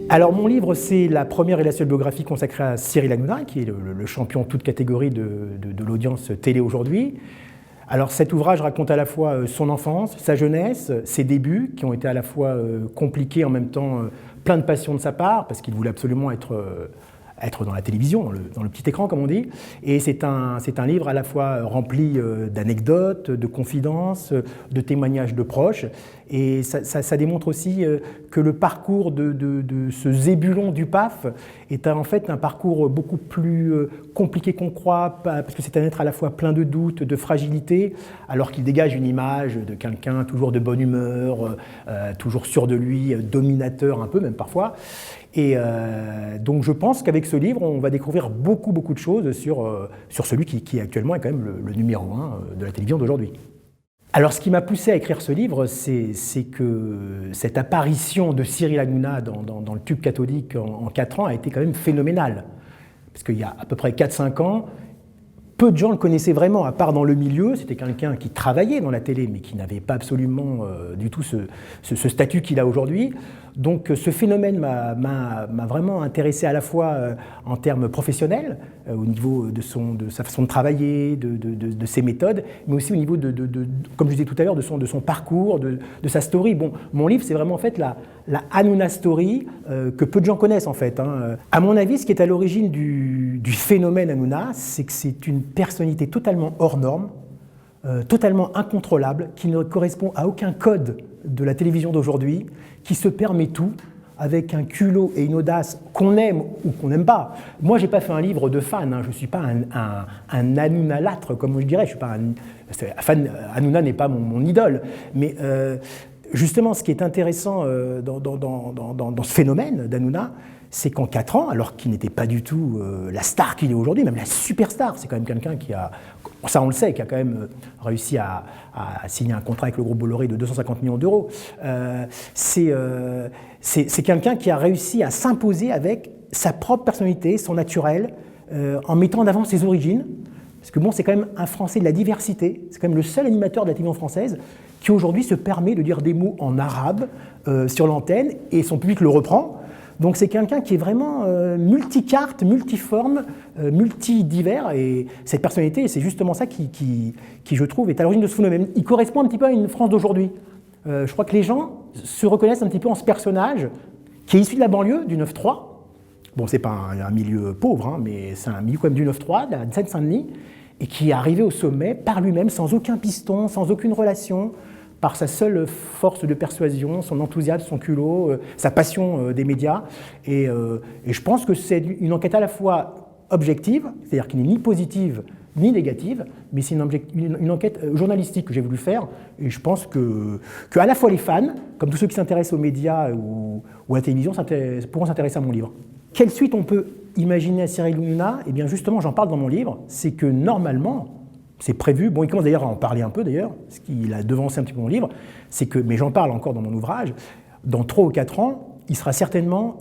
Alors mon livre, c'est la première et la seule biographie consacrée à Cyril Hanouna, qui est le champion toute catégorie de l'audience télé aujourd'hui. Alors cet ouvrage raconte à la fois son enfance, sa jeunesse, ses débuts, qui ont été à la fois compliqués, en même temps plein de passion de sa part, parce qu'il voulait absolument être dans la télévision, dans le petit écran comme on dit. Et c'est un livre à la fois rempli d'anecdotes, de confidences, de témoignages de proches. Et ça démontre aussi que le parcours de ce Zébulon du PAF est en fait un parcours beaucoup plus compliqué qu'on croit, parce que c'est un être à la fois plein de doutes, de fragilité, alors qu'il dégage une image de quelqu'un toujours de bonne humeur, toujours sûr de lui, dominateur un peu même parfois. Et donc je pense qu'avec ce livre, on va découvrir beaucoup de choses sur celui qui actuellement est quand même le numéro 1 de la télévision d'aujourd'hui. Alors ce qui m'a poussé à écrire ce livre, c'est que cette apparition de Cyril Hanouna dans le tube cathodique en 4 ans a été quand même phénoménale. Parce qu'il y a à peu près 4-5 ans, peu de gens le connaissaient vraiment, à part dans le milieu. C'était quelqu'un qui travaillait dans la télé, mais qui n'avait pas absolument du tout ce statut qu'il a aujourd'hui. Donc ce phénomène m'a vraiment intéressé à la fois en termes professionnels, au niveau de sa façon de travailler, de ses méthodes, mais aussi au niveau comme je disais tout à l'heure, de son parcours, de sa story. Bon, mon livre, c'est vraiment en fait la Hanouna story que peu de gens connaissent en fait. À mon avis, ce qui est à l'origine du phénomène Hanouna, c'est que c'est une personnalité totalement hors norme, totalement incontrôlable, qui ne correspond à aucun code de la télévision d'aujourd'hui, qui se permet tout, avec un culot et une audace qu'on aime ou qu'on n'aime pas. Moi, je n'ai pas fait un livre de fan, je ne suis pas un Hanounalâtre, comme je dirais. Je suis pas Hanouna n'est pas mon idole. Mais justement, ce qui est intéressant dans ce phénomène d'Hanouna, c'est qu'en 4 ans, alors qu'il n'était pas du tout la star qu'il est aujourd'hui, même la superstar, c'est quand même quelqu'un qui a, ça on le sait, qui a quand même réussi à signer un contrat avec le groupe Bolloré de 250 millions d'euros. C'est quelqu'un qui a réussi à s'imposer avec sa propre personnalité, son naturel, en mettant en avant ses origines. Parce que bon, c'est quand même un Français de la diversité, c'est quand même le seul animateur de la télévision française qui aujourd'hui se permet de dire des mots en arabe sur l'antenne, et son public le reprend. Donc c'est quelqu'un qui est vraiment multicarte, multiforme, multidivers, et cette personnalité, c'est justement ça qui, je trouve, est à l'origine de ce phénomène. Il correspond un petit peu à une France d'aujourd'hui. Je crois que les gens se reconnaissent un petit peu en ce personnage qui est issu de la banlieue, du 9-3. Bon, c'est pas un milieu pauvre, mais c'est un milieu quand même du 9-3, de la Seine-Saint-Denis, et qui est arrivé au sommet par lui-même, sans aucun piston, sans aucune relation, par sa seule force de persuasion, son enthousiasme, son culot, sa passion des médias. Et je pense que c'est une enquête à la fois objective, c'est-à-dire qui n'est ni positive ni négative, mais c'est une enquête journalistique que j'ai voulu faire. Et je pense que à la fois les fans, comme tous ceux qui s'intéressent aux médias ou à la télévision, pourront s'intéresser à mon livre. Quelle suite on peut imaginer à Cyril Hanouna ? Eh bien justement, j'en parle dans mon livre, c'est que normalement, c'est prévu, bon, il commence d'ailleurs à en parler un peu d'ailleurs, ce qu'il a devancé un petit peu mon livre, c'est que, mais j'en parle encore dans mon ouvrage, dans 3 ou 4 ans, il sera certainement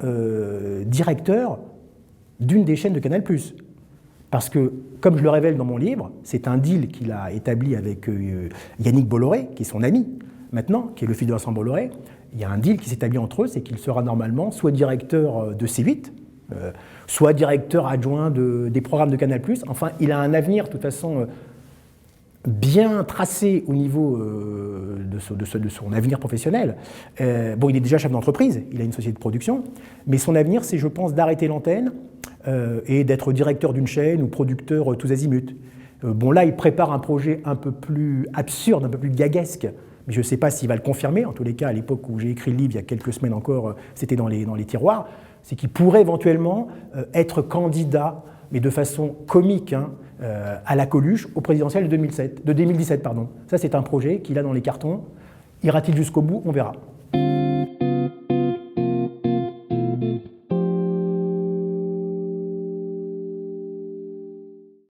directeur d'une des chaînes de Canal+. Parce que, comme je le révèle dans mon livre, c'est un deal qu'il a établi avec Yannick Bolloré, qui est son ami maintenant, qui est le fils de Vincent Bolloré. Il y a un deal qui s'établit entre eux, c'est qu'il sera normalement soit directeur de C8, soit directeur adjoint des programmes de Canal+. Enfin, il a un avenir, de toute façon, bien tracé au niveau de son avenir professionnel. Bon, il est déjà chef d'entreprise, il a une société de production, mais son avenir, c'est, je pense, d'arrêter l'antenne et d'être directeur d'une chaîne ou producteur tous azimuts. Bon, là, il prépare un projet un peu plus absurde, un peu plus gaguesque, mais je ne sais pas s'il va le confirmer. En tous les cas, à l'époque où j'ai écrit le livre, il y a quelques semaines encore, c'était dans les tiroirs. C'est qu'il pourrait éventuellement être candidat, mais de façon comique, à la Coluche, au présidentiel de 2017. Ça, c'est un projet qu'il a dans les cartons. Ira-t-il jusqu'au bout ? On verra.